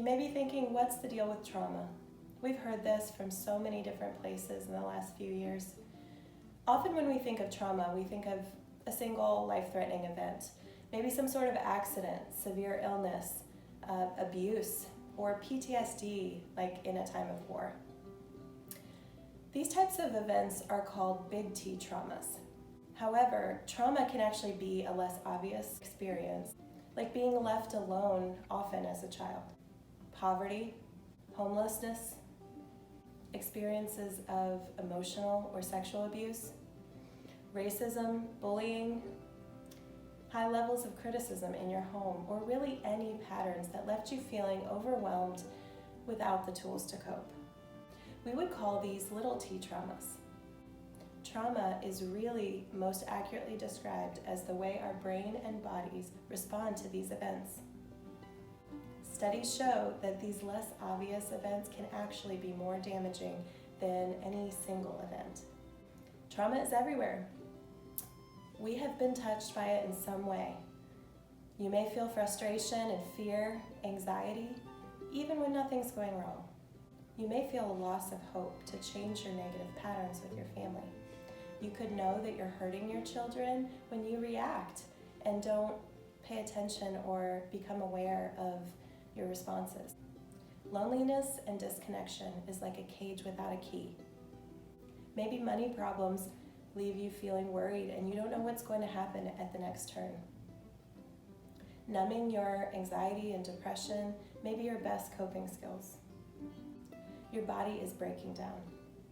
may be thinking, what's the deal with trauma? We've heard this from so many different places in the last few years. Often when we think of trauma, we think of a single life-threatening event, maybe some sort of accident, severe illness, abuse, or PTSD, like in a time of war. These types of events are called big T traumas. However, trauma can actually be a less obvious experience, like being left alone often as a child. Poverty, homelessness, experiences of emotional or sexual abuse, racism, bullying, high levels of criticism in your home, or really any patterns that left you feeling overwhelmed without the tools to cope. We would call these little T traumas. Trauma is really most accurately described as the way our brain and bodies respond to these events. Studies show that these less obvious events can actually be more damaging than any single event. Trauma is everywhere. We have been touched by it in some way. You may feel frustration and fear, anxiety, even when nothing's going wrong. You may feel a loss of hope to change your negative patterns with your family. You could know that you're hurting your children when you react and don't pay attention or become aware of your responses. Loneliness and disconnection is like a cage without a key. Maybe money problems leave you feeling worried and you don't know what's going to happen at the next turn. Numbing your anxiety and depression may be your best coping skills. Your body is breaking down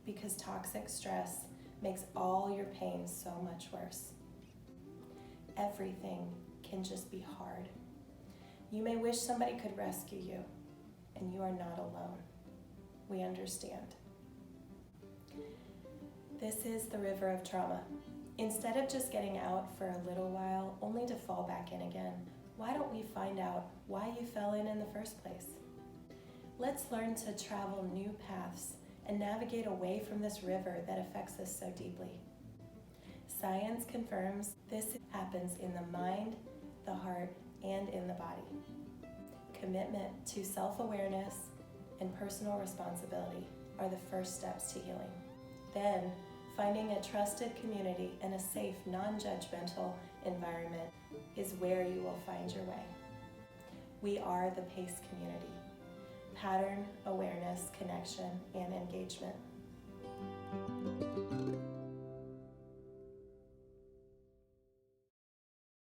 because toxic stress makes all your pain so much worse. Everything can just be hard. You may wish somebody could rescue you, and you are not alone. We understand. This is the river of trauma. Instead of just getting out for a little while, only to fall back in again, why don't we find out why you fell in the first place? Let's learn to travel new paths and navigate away from this river that affects us so deeply. Science confirms this happens in the mind, the heart, and in the body. Commitment to self-awareness and personal responsibility are the first steps to healing. Then, finding a trusted community and a safe, non-judgmental environment is where you will find your way. We are the PACE community. Pattern, awareness, connection, and engagement.